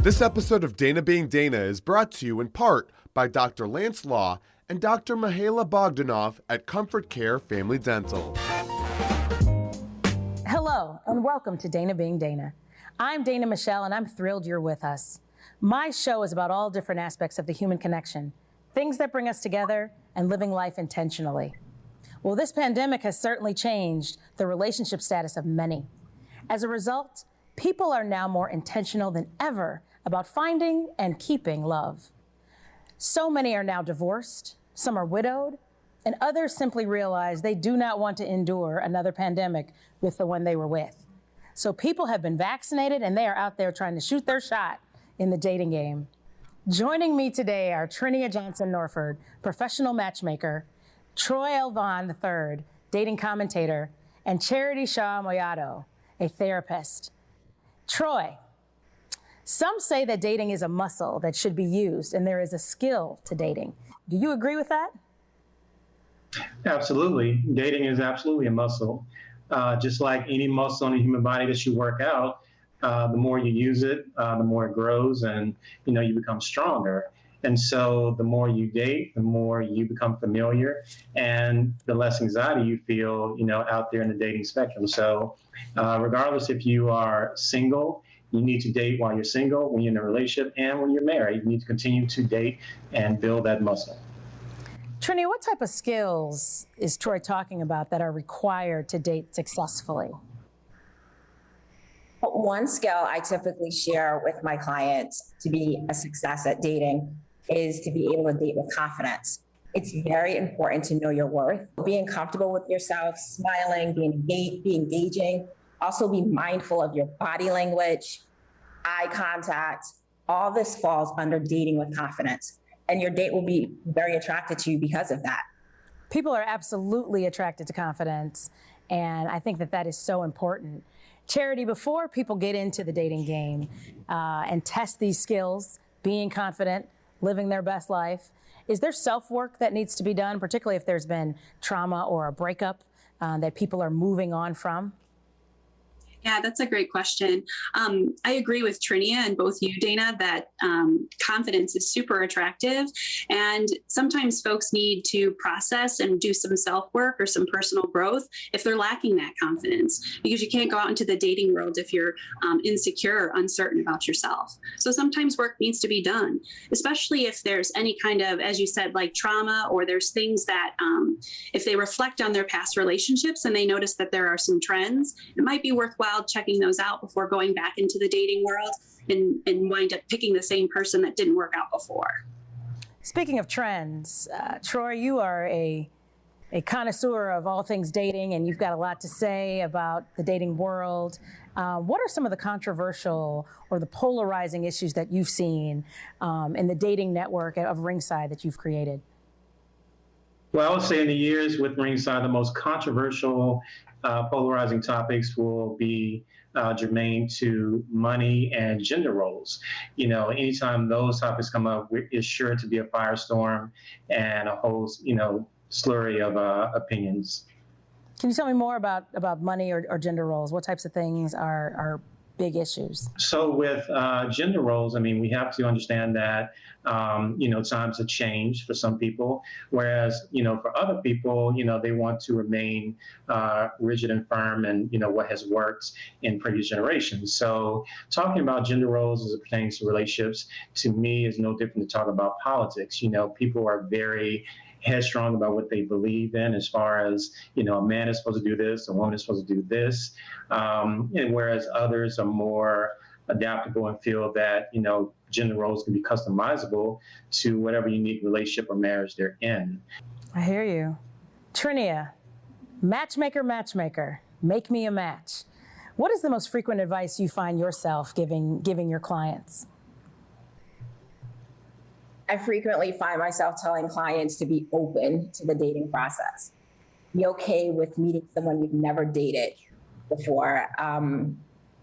This episode of Dana Being Dana is brought to you in part by Dr. Lance Law and Dr. Mihaela Bogdanov at Comfort Care Family Dental. Hello, and welcome to Dana Being Dana. I'm Dana Michelle, and I'm thrilled you're with us. My show is about all different aspects of the human connection, things that bring us together, and living life intentionally. Well, this pandemic has certainly changed the relationship status of many. As a result, people are now more intentional than ever about finding and keeping love. So many are now divorced, some are widowed, and others simply realize they do not want to endure another pandemic with the one they were with. So people have been vaccinated and they are out there trying to shoot their shot in the dating game. Joining me today are Trinia Johnson-Norford, professional matchmaker, Troy Elvon III, dating commentator, and Charity Shaw Moyato, a therapist. Troy, some say that dating is a muscle that should be used and there is a skill to dating. Do you agree with that? Absolutely. Dating is absolutely a muscle. Just like any muscle in the human body that you work out, the more you use it, the more it grows and, you become stronger. And so the more you date, the more you become familiar and the less anxiety you feel, out there in the dating spectrum. So regardless if you are single, you need to date while you're single, when you're in a relationship, and when you're married, you need to continue to date and build that muscle. Trinia, what type of skills is Troy talking about that are required to date successfully? One skill I typically share with my clients to be a success at dating is to be able to date with confidence. It's very important to know your worth, being comfortable with yourself, smiling, being engaging, also be mindful of your body language, eye contact. All this falls under dating with confidence. And your date will be very attracted to you because of that. People are absolutely attracted to confidence, and I think that is so important. Charity, before people get into the dating game and test these skills, being confident, living their best life, is there self-work that needs to be done, particularly if there's been trauma or a breakup that people are moving on from? Yeah, that's a great question. I agree with Trinia and both you, Dana, that confidence is super attractive. And sometimes folks need to process and do some self-work or some personal growth if they're lacking that confidence, because you can't go out into the dating world if you're insecure or uncertain about yourself. So sometimes work needs to be done, especially if there's any kind of, as you said, like trauma, or there's things that if they reflect on their past relationships and they notice that there are some trends, it might be worthwhile checking those out before going back into the dating world and wind up picking the same person that didn't work out before. Speaking of trends, Troy, you are a connoisseur of all things dating, and you've got a lot to say about the dating world. What are some of the controversial or the polarizing issues that you've seen in the dating network of Ringside that you've created? Well, I would say in the years with Ringside, the most controversial polarizing topics will be germane to money and gender roles. Anytime those topics come up, it's sure to be a firestorm and a whole, slurry of opinions. Can you tell me more about money or gender roles? What types of things are big issues? So with gender roles, we have to understand that, times have changed for some people, whereas, for other people, they want to remain rigid and firm and, what has worked in previous generations. So talking about gender roles as it pertains to relationships, to me, is no different to talk about politics. People are very headstrong about what they believe in as far as, a man is supposed to do this, a woman is supposed to do this. And whereas others are more adaptable and feel that, gender roles can be customizable to whatever unique relationship or marriage they're in. I hear you. Trinia, matchmaker, make me a match. What is the most frequent advice you find yourself giving your clients? I frequently find myself telling clients to be open to the dating process. Be okay with meeting someone you've never dated before.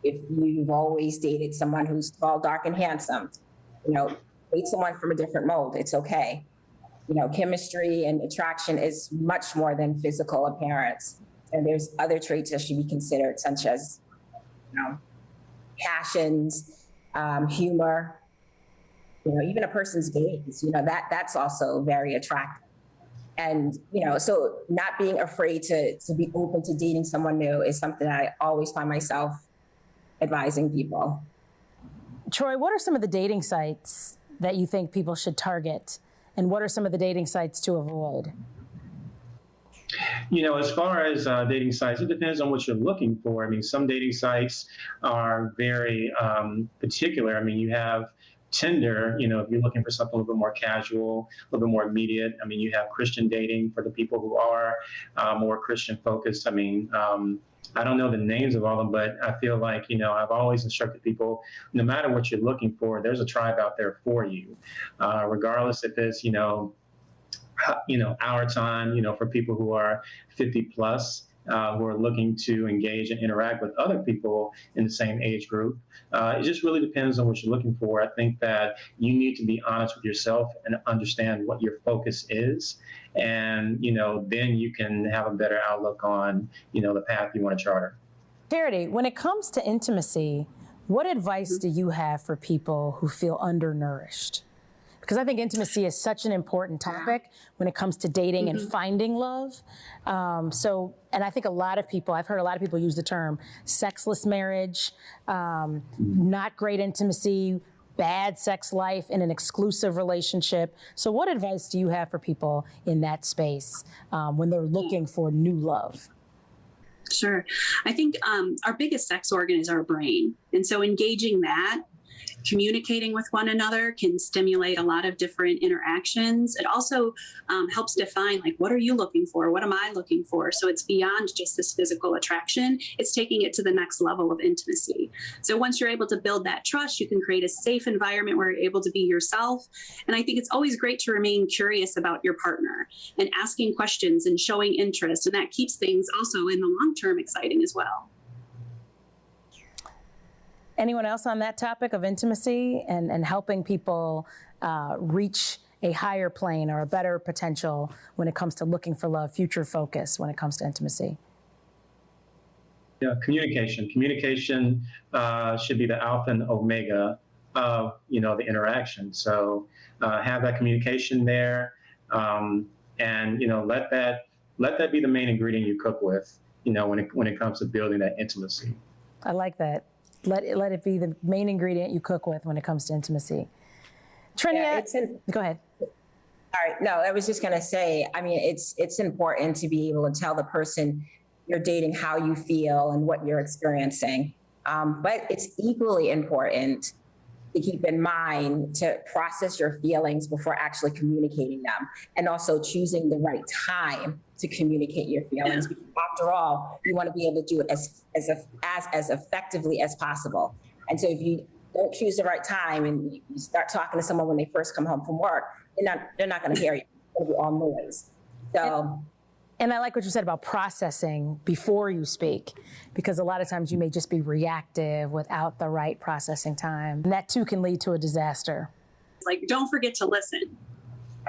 If you've always dated someone who's tall, dark, and handsome, date someone from a different mold. It's okay. Chemistry and attraction is much more than physical appearance. And there's other traits that should be considered, such as, passions, humor, even a person's gaze, that's also very attractive. And, so not being afraid to be open to dating someone new is something that I always find myself advising people. Troy, what are some of the dating sites that you think people should target? And what are some of the dating sites to avoid? As far as dating sites, it depends on what you're looking for. I mean, some dating sites are very particular. I mean, you have Tinder, if you're looking for something a little bit more casual, a little bit more immediate. I mean, you have Christian dating for the people who are more Christian focused. I mean, I don't know the names of all of them, but I feel like, I've always instructed people, no matter what you're looking for, there's a tribe out there for you, regardless if it's, our time, for people who are 50 plus, who are looking to engage and interact with other people in the same age group. It just really depends on what you're looking for. I think that you need to be honest with yourself and understand what your focus is. And, then you can have a better outlook on, the path you want to charter. Charity, when it comes to intimacy, what advice do you have for people who feel undernourished? Because I think intimacy is such an important topic when it comes to dating and finding love. And I think I've heard a lot of people use the term sexless marriage, not great intimacy, bad sex life in an exclusive relationship. So what advice do you have for people in that space when they're looking for new love? Sure. I think our biggest sex organ is our brain. And so engaging that, communicating with one another can stimulate a lot of different interactions. It also helps define, what are you looking for? What am I looking for? So it's beyond just this physical attraction. It's taking it to the next level of intimacy. So once you're able to build that trust, you can create a safe environment where you're able to be yourself. And I think it's always great to remain curious about your partner and asking questions and showing interest. And that keeps things also in the long term exciting as well. Anyone else on that topic of intimacy and helping people reach a higher plane or a better potential when it comes to looking for love, future focus when it comes to intimacy? Yeah, communication. Communication should be the alpha and omega of, the interaction. So have that communication there, and let that be the main ingredient you cook with, when it comes to building that intimacy. I like that. Let it be the main ingredient you cook with when it comes to intimacy. Trinia, go ahead. All right. No, I was just going to say, I mean, it's important to be able to tell the person you're dating how you feel and what you're experiencing. But it's equally important to keep in mind to process your feelings before actually communicating them, and also choosing the right time to communicate your feelings. Because after all, you want to be able to do it as effectively as possible. And so if you don't choose the right time and you start talking to someone when they first come home from work, they're not going to hear you. It'll be all noise. So. And I like what you said about processing before you speak, because a lot of times you may just be reactive without the right processing time. And that too can lead to a disaster. Don't forget to listen.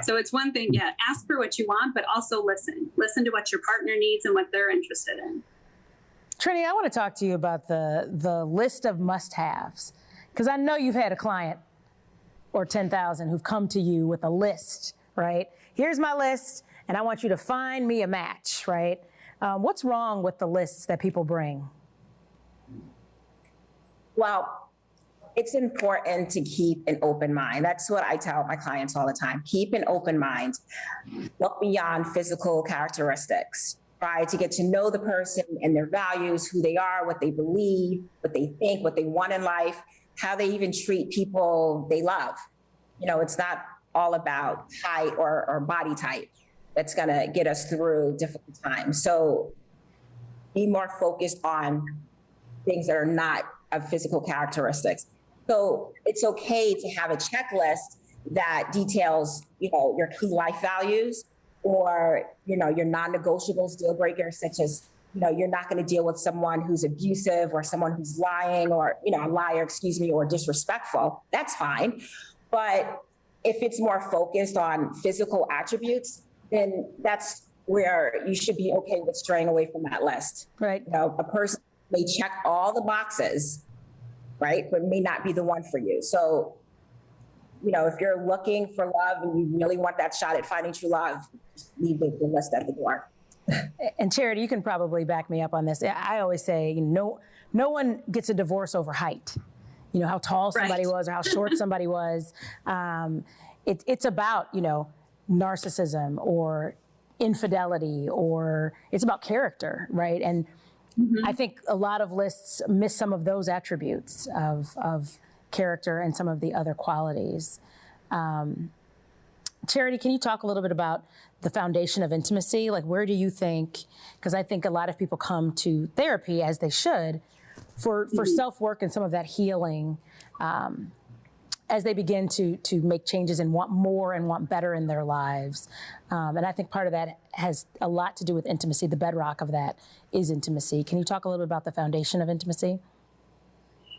So it's one thing, ask for what you want, but also listen. Listen to what your partner needs and what they're interested in. Trini, I want to talk to you about the list of must-haves, because I know you've had a client or 10,000 who've come to you with a list, right? Here's my list, and I want you to find me a match, right? What's wrong with the lists that people bring? Well, it's important to keep an open mind. That's what I tell my clients all the time. Keep an open mind. Look beyond physical characteristics. Try to get to know the person and their values, who they are, what they believe, what they think, what they want in life, how they even treat people they love. It's not all about height or body type that's going to get us through difficult times. So be more focused on things that are not of physical characteristics. So it's okay to have a checklist that details, your key life values, or, your non-negotiables, deal breakers, such as, you're not going to deal with someone who's abusive or someone who's lying or, a liar, or disrespectful. That's fine. But if it's more focused on physical attributes, then that's where you should be okay with straying away from that list. Right. A person may check all the boxes, right? But may not be the one for you. So, if you're looking for love and you really want that shot at finding true love, just leave the list at the door. And Charity, you can probably back me up on this. I always say, no one gets a divorce over height. How tall somebody was or how short somebody was. It's about, narcissism or infidelity, or it's about character, right? And I think a lot of lists miss some of those attributes of character and some of the other qualities. Charity, can you talk a little bit about the foundation of intimacy? Like, where do you think, because I think a lot of people come to therapy, as they should, for self-work and some of that healing, as they begin to make changes and want more and want better in their lives. And I think part of that has a lot to do with intimacy. The bedrock of that is intimacy. Can you talk a little bit about the foundation of intimacy?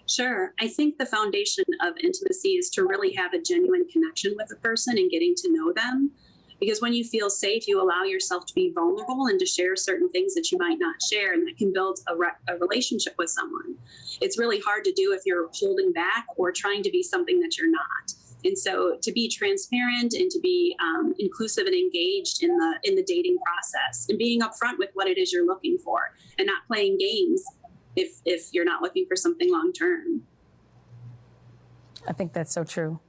Sure. I think the foundation of intimacy is to really have a genuine connection with a person and getting to know them. Because when you feel safe, you allow yourself to be vulnerable and to share certain things that you might not share, and that can build a relationship with someone. It's really hard to do if you're holding back or trying to be something that you're not. And so to be transparent and to be inclusive and engaged in the dating process, and being upfront with what it is you're looking for, and not playing games if you're not looking for something long term. I think that's so true.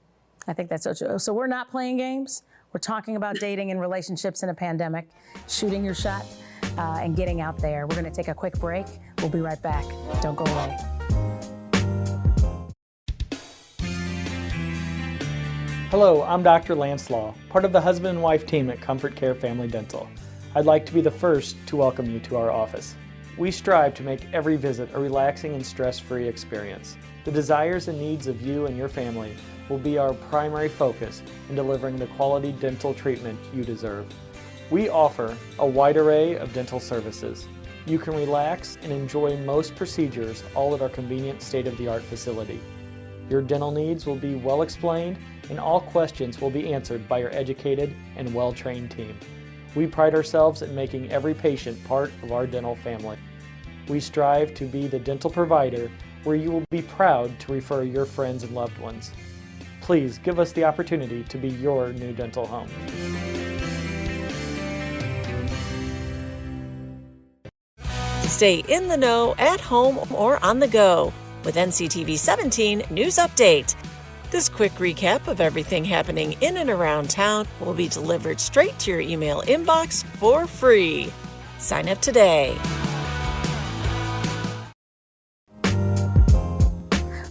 So we're not playing games. We're talking about dating and relationships in a pandemic, shooting your shot, and getting out there. We're going to take a quick break. We'll be right back. Don't go away. Hello, I'm Dr. Lance Law, part of the husband and wife team at Comfort Care Family Dental. I'd like to be the first to welcome you to our office. We strive to make every visit a relaxing and stress-free experience. The desires and needs of you and your family will be our primary focus in delivering the quality dental treatment you deserve. We offer a wide array of dental services. You can relax and enjoy most procedures all at our convenient state-of-the-art facility. Your dental needs will be well explained, and all questions will be answered by our educated and well-trained team. We pride ourselves in making every patient part of our dental family. We strive to be the dental provider where you will be proud to refer your friends and loved ones. Please give us the opportunity to be your new dental home. Stay in the know at home or on the go with NCTV 17 News Update. This quick recap of everything happening in and around town will be delivered straight to your email inbox for free. Sign up today.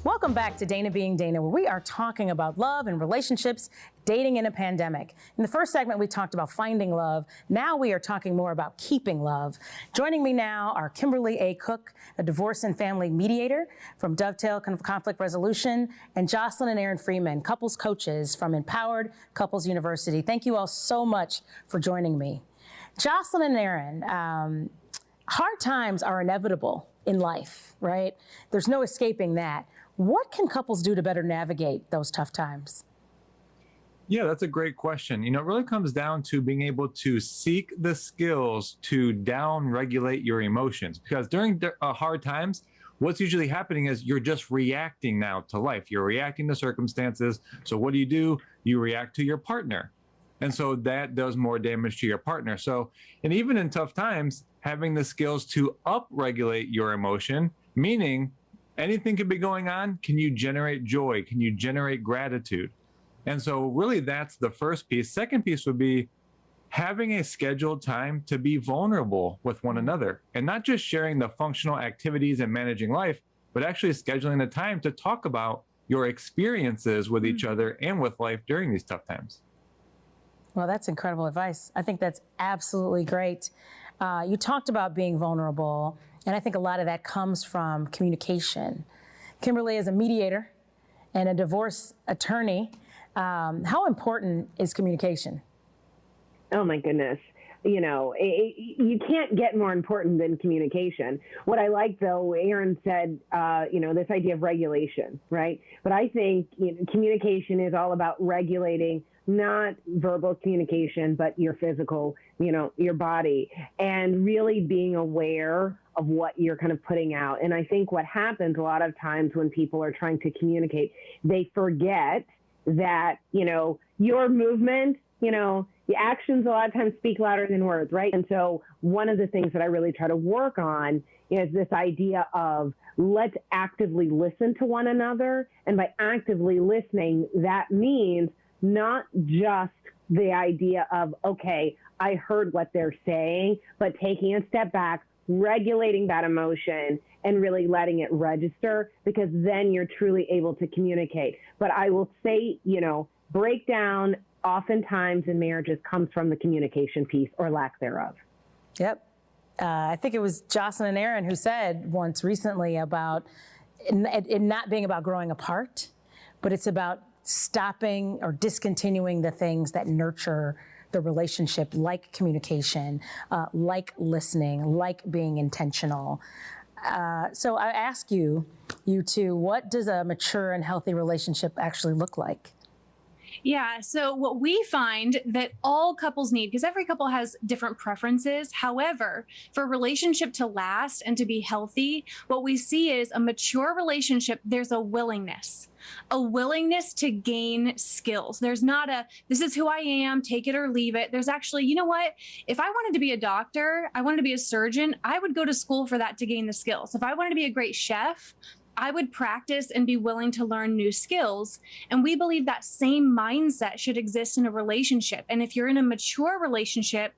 Welcome back to Dana Being Dana, where we are talking about love and relationships, dating in a pandemic. In the first segment, we talked about finding love. Now we are talking more about keeping love. Joining me now are Kimberly A. Cook, a divorce and family mediator from Dovetail Conflict Resolution, and Jocelyn and Aaron Freeman, couples coaches from Empowered Couples University. Thank you all so much for joining me. Jocelyn and Aaron, hard times are inevitable in life, right? There's no escaping that. What can couples do to better navigate those tough times? Yeah, that's a great question. It really comes down to being able to seek the skills to down-regulate your emotions. Because during hard times, what's usually happening is you're just reacting now to life. You're reacting to circumstances. So what do? You react to your partner. And so that does more damage to your partner. So, and even in tough times, having the skills to up-regulate your emotion, meaning anything could be going on. Can you generate joy? Can you generate gratitude? And so really that's the first piece. Second piece would be having a scheduled time to be vulnerable with one another, and not just sharing the functional activities and managing life, but actually scheduling the time to talk about your experiences with each other and with life during these tough times. Well, that's incredible advice. I think that's absolutely great. You talked about being vulnerable, and I think a lot of that comes from communication. Kimberly is a mediator and a divorce attorney. How important is communication? Oh my goodness. You can't get more important than communication. What I like, though, Aaron said, this idea of regulation, right? But I think communication is all about regulating not verbal communication, but your physical, your body, and really being aware of what you're kind of putting out. And I think what happens a lot of times when people are trying to communicate, they forget that, your movement, the actions a lot of times speak louder than words, right? And so one of the things that I really try to work on is this idea of let's actively listen to one another. And by actively listening, that means not just the idea of, okay, I heard what they're saying, but taking a step back, regulating that emotion and really letting it register, because then you're truly able to communicate. But I will say, breakdown oftentimes in marriages comes from the communication piece or lack thereof. Yep. I think it was Jocelyn and Aaron who said once recently about it not being about growing apart, but it's about stopping or discontinuing the things that nurture the relationship, like communication, like listening, like being intentional. So I ask you two, what does a mature and healthy relationship actually look like? Yeah. So what we find that all couples need, because every couple has different preferences. However, for a relationship to last and to be healthy, what we see is a mature relationship, there's a willingness to gain skills. There's not this is who I am, take it or leave it. There's actually, you know what? If I wanted to be a doctor, I wanted to be a surgeon, I would go to school for that to gain the skills. If I wanted to be a great chef, I would practice and be willing to learn new skills. And we believe that same mindset should exist in a relationship. And if you're in a mature relationship,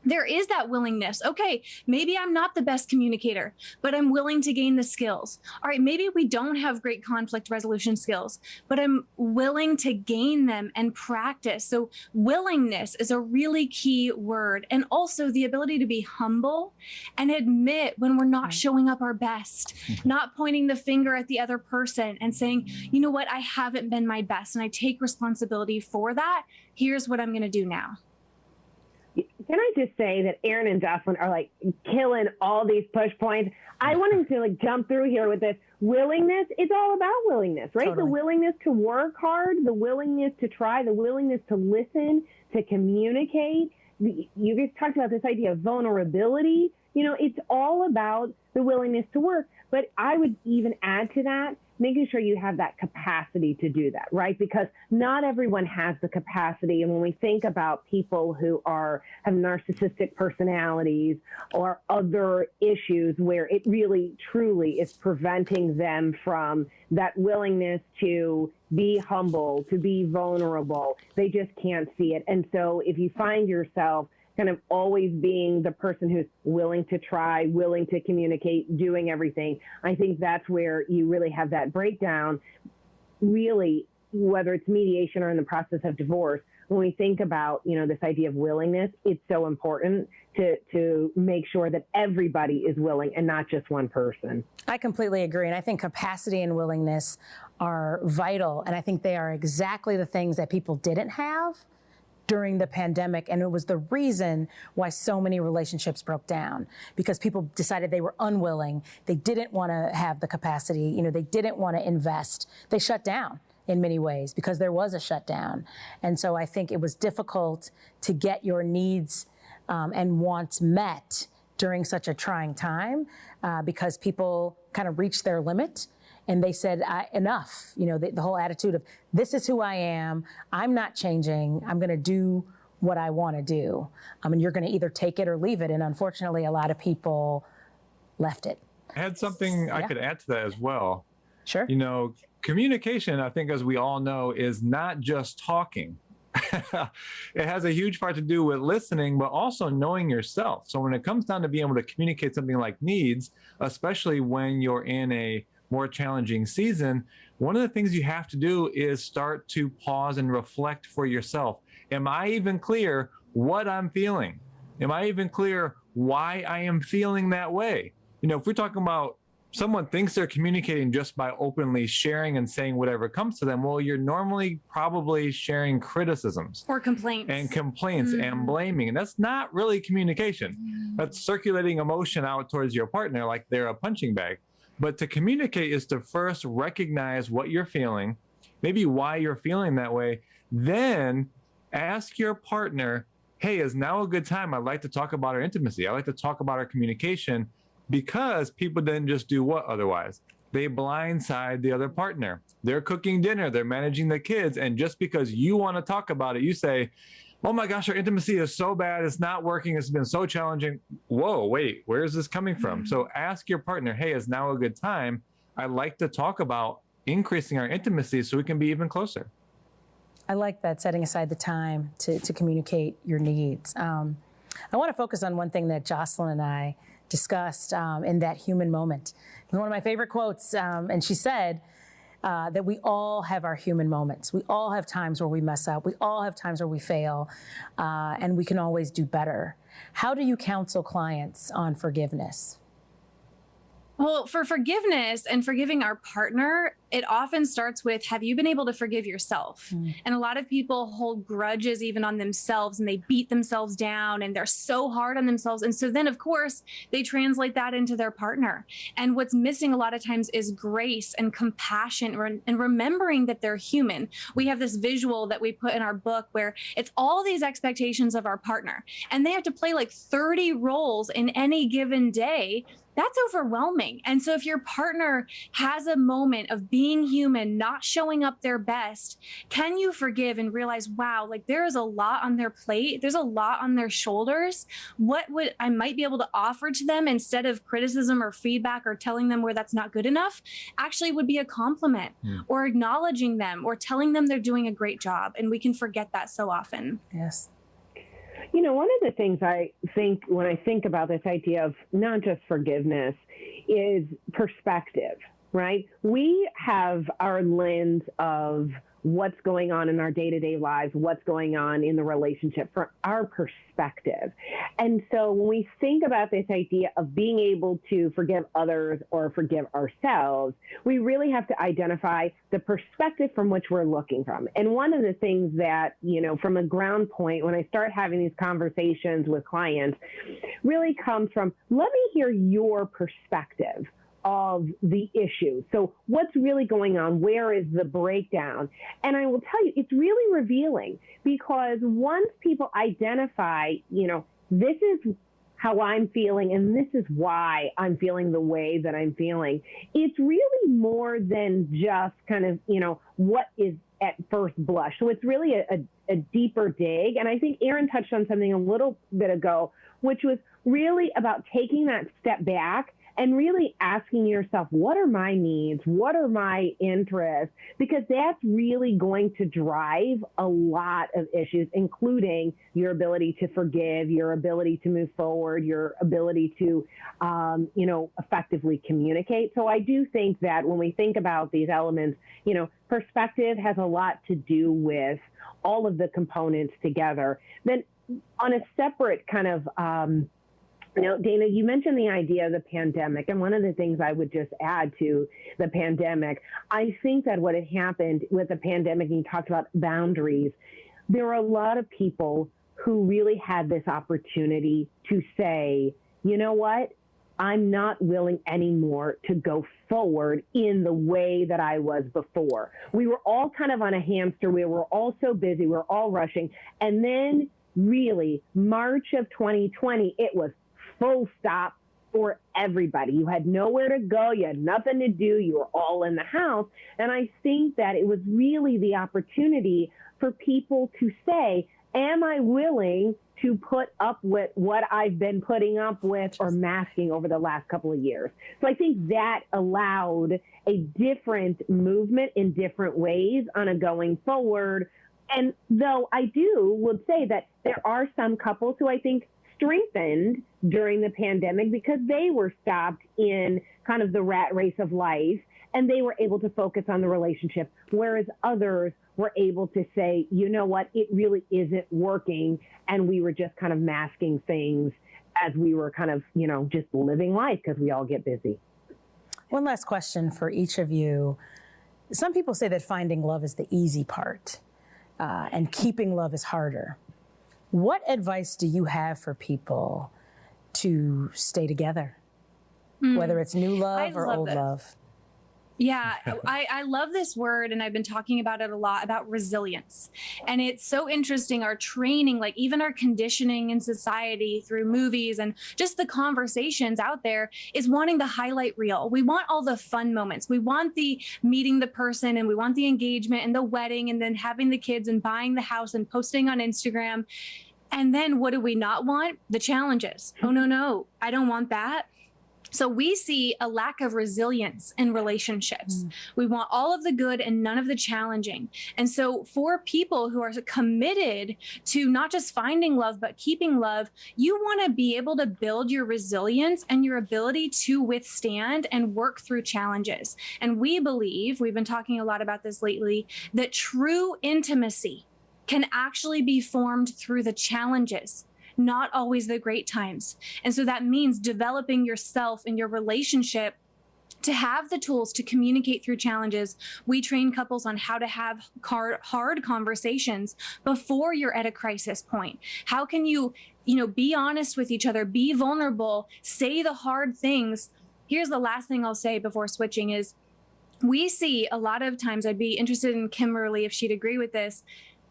there is that willingness. Okay, maybe I'm not the best communicator, but I'm willing to gain the skills. All right, maybe we don't have great conflict resolution skills, but I'm willing to gain them and practice. So willingness is a really key word. And also the ability to be humble and admit when we're not showing up our best, not pointing the finger at the other person and saying, you know what, I haven't been my best and I take responsibility for that. Here's what I'm going to do now. Can I just say that Aaron and Jocelyn are killing all these push points? I wanted to jump through here with this willingness. It's all about willingness, right? Totally. The willingness to work hard, the willingness to try, the willingness to listen, to communicate. You guys talked about this idea of vulnerability. It's all about the willingness to work. But I would even add to that, making sure you have that capacity to do that, right? Because not everyone has the capacity. And when we think about people who have narcissistic personalities or other issues where it really, truly is preventing them from that willingness to be humble, to be vulnerable, they just can't see it. And so if you find yourself kind of always being the person who's willing to try, willing to communicate, doing everything, I think that's where you really have that breakdown, really, whether it's mediation or in the process of divorce. When we think about, this idea of willingness, it's so important to make sure that everybody is willing and not just one person. I completely agree. And I think capacity and willingness are vital. And I think they are exactly the things that people didn't have during the pandemic. And it was the reason why so many relationships broke down, because people decided they were unwilling. They didn't want to have the capacity. They didn't want to invest. They shut down in many ways because there was a shutdown. And so I think it was difficult to get your needs and wants met during such a trying time because people kind of reached their limit. And they said, enough, the whole attitude of this is who I am. I'm not changing. I'm going to do what I want to do. And you're going to either take it or leave it. And unfortunately, a lot of people left it. I had something I could add to that as well. Sure. Communication, I think, as we all know, is not just talking. It has a huge part to do with listening, but also knowing yourself. So when it comes down to being able to communicate something like needs, especially when you're in a more challenging season, one of the things you have to do is start to pause and reflect for yourself. Am I even clear what I'm feeling? Am I even clear why I am feeling that way? If we're talking about someone thinks they're communicating just by openly sharing and saying whatever comes to them, well, you're normally probably sharing criticisms or complaints and blaming. And that's not really communication. That's circulating emotion out towards your partner like they're a punching bag. But to communicate is to first recognize what you're feeling, maybe why you're feeling that way, then Ask your partner, hey, is now a good time? I'd like to talk about our intimacy. I'd like to talk about our communication, because people didn't just do what otherwise? They blindside the other partner. They're cooking dinner, they're managing the kids. And just because you want to talk about it, you say, oh my gosh, our intimacy is so bad. It's not working. It's been so challenging. Whoa, wait, where is this coming from? So ask your partner, hey, is now a good time? I'd like to talk about increasing our intimacy so we can be even closer. I like that, setting aside the time to communicate your needs. I want to focus on one thing that Jocelyn and I discussed in that human moment. It was one of my favorite quotes, and she said that we all have our human moments. We all have times where we mess up. We all have times where we fail, and we can always do better. How do you counsel clients on forgiveness? Well, for forgiveness and forgiving our partner, it often starts with, have you been able to forgive yourself? And a lot of people hold grudges even on themselves, and they beat themselves down, and they're so hard on themselves. And so then, of course, they translate that into their partner. And what's missing a lot of times is grace and compassion and remembering that they're human. We have this visual that we put in our book where it's all these expectations of our partner, and they have to play like 30 roles in any given day. That's overwhelming. And so if your partner has a moment of being human, not showing up their best, can you forgive and realize, wow, like there is a lot on their plate. There's a lot on their shoulders. What would I might be able to offer to them instead of criticism or feedback or telling them where that's not good enough actually would be a compliment or acknowledging them or telling them they're doing a great job. And we can forget that so often. Yes. You know, one of the things I think when I think about this idea of not just forgiveness is perspective, right? We have our lens of what's going on in our day-to-day lives, what's going on in the relationship from our perspective. And so when we think about this idea of being able to forgive others or forgive ourselves, we really have to identify the perspective from which we're looking from. And one of the things that, you know, from a ground point, when I start having these conversations with clients, really comes from, let me hear your perspective of the issue. So what's really going on? Where is the breakdown? And I will tell you, it's really revealing, because once people identify, you know, this is how I'm feeling and this is why I'm feeling the way that I'm feeling, it's really more than just kind of, you know, what is at first blush. So it's really a deeper dig. And I think Aaron touched on something a little bit ago, which was really about taking that step back and really asking yourself, what are my needs? What are my interests? Because that's really going to drive a lot of issues, including your ability to forgive, your ability to move forward, your ability to, you know, effectively communicate. So I do think that when we think about these elements, you know, perspective has a lot to do with all of the components together. Then on a separate kind of, you know, Dana, you mentioned the idea of the pandemic, and one of the things I would just add to the pandemic, I think that what had happened with the pandemic, and you talked about boundaries, there were a lot of people who really had this opportunity to say, you know what, I'm not willing anymore to go forward in the way that I was before. We were all kind of on a hamster wheel. We were all so busy. We were all rushing. And then really, March of 2020, it was full stop for everybody. You had nowhere to go. You had nothing to do. You were all in the house. And I think that it was really the opportunity for people to say, am I willing to put up with what I've been putting up with or masking over the last couple of years? So I think that allowed a different movement in different ways on a going forward. And though I would say that there are some couples who I think strengthened during the pandemic because they were stopped in kind of the rat race of life and they were able to focus on the relationship, whereas others were able to say, you know what, it really isn't working, and we were just kind of masking things as we were kind of, you know, just living life because we all get busy. One last question for each of you. Some people say that finding love is the easy part, and keeping love is harder. What advice do you have for people to stay together, whether it's new love or old love? Yeah, I love this word, and I've been talking about it a lot, about resilience. And it's so interesting. Our training, like even our conditioning in society through movies and just the conversations out there, is wanting the highlight reel. We want all the fun moments. We want the meeting the person, and we want the engagement and the wedding, and then having the kids and buying the house and posting on Instagram. And then what do we not want? The challenges. Oh, no, I don't want that. So we see a lack of resilience in relationships. We want all of the good and none of the challenging. And so for people who are committed to not just finding love, but keeping love, you want to be able to build your resilience and your ability to withstand and work through challenges. And we believe, we've been talking a lot about this lately, that true intimacy can actually be formed through the challenges, not always the great times. And so that means developing yourself and your relationship to have the tools to communicate through challenges. We train couples on how to have hard conversations before you're at a crisis point. How can you be honest with each other, be vulnerable, say the hard things. Here's the last thing I'll say before switching is, we see a lot of times, I'd be interested in Kimberly if she'd agree with this,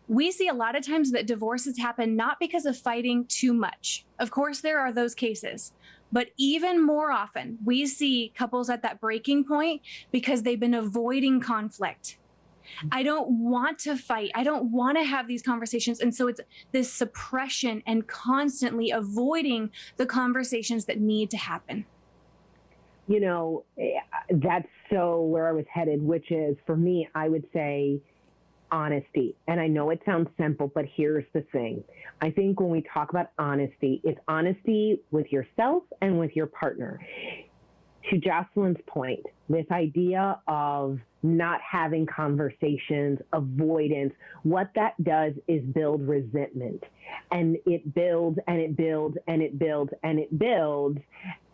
we see a lot of times that divorces happen not because of fighting too much. Of course, there are those cases, but even more often, we see couples at that breaking point because they've been avoiding conflict. I don't want to fight. I don't want to have these conversations. And so it's this suppression and constantly avoiding the conversations that need to happen. That's so where I was headed, which is, for me, I would say, honesty. And I know it sounds simple, but here's the thing. I think when we talk about honesty, it's honesty with yourself and with your partner. To Jocelyn's point, this idea of not having conversations, avoidance, what that does is build resentment. And it builds and it builds and it builds and it builds.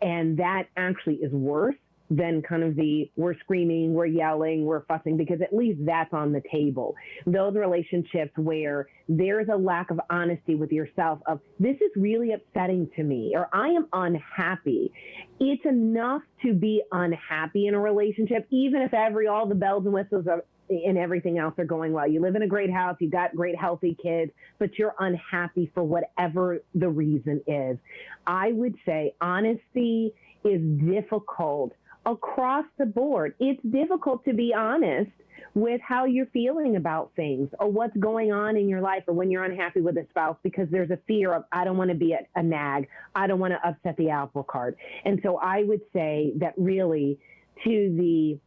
And that actually is worse than kind of we're screaming, we're yelling, we're fussing, because at least that's on the table. Those relationships where there's a lack of honesty with yourself of, this is really upsetting to me, or I am unhappy. It's enough to be unhappy in a relationship, even if all the bells and whistles and everything else are going well. You live in a great house, you've got great healthy kids, but you're unhappy for whatever the reason is. I would say honesty is difficult across the board. It's difficult to be honest with how you're feeling about things or what's going on in your life, or when you're unhappy with a spouse, because there's a fear of, I don't want to be a nag. I don't want to upset the apple cart. And so I would say that really, to the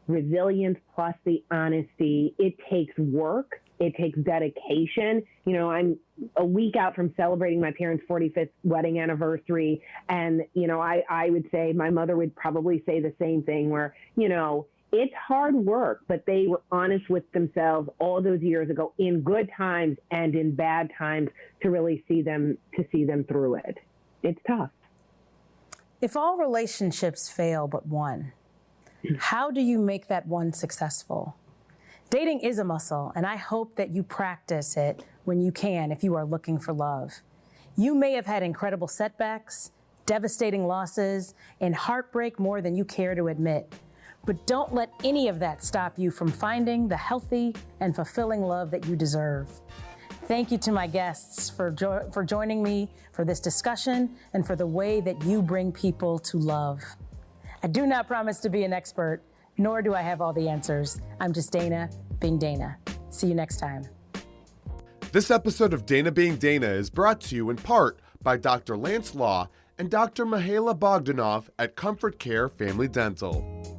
resilience plus the honesty, it takes work. It takes dedication. I'm a week out from celebrating my parents' 45th wedding anniversary. And, I would say my mother would probably say the same thing, where, it's hard work, but they were honest with themselves all those years ago, in good times and in bad times, to really see them through it. It's tough. If all relationships fail but one, how do you make that one successful? Dating is a muscle, and I hope that you practice it when you can if you are looking for love. You may have had incredible setbacks, devastating losses, and heartbreak more than you care to admit. But don't let any of that stop you from finding the healthy and fulfilling love that you deserve. Thank you to my guests for joining me for this discussion and for the way that you bring people to love. I do not promise to be an expert, nor do I have all the answers. I'm just Dana being Dana. See you next time. This episode of Dana Being Dana is brought to you in part by Dr. Lance Law and Dr. Mihaela Bogdanoff at Comfort Care Family Dental.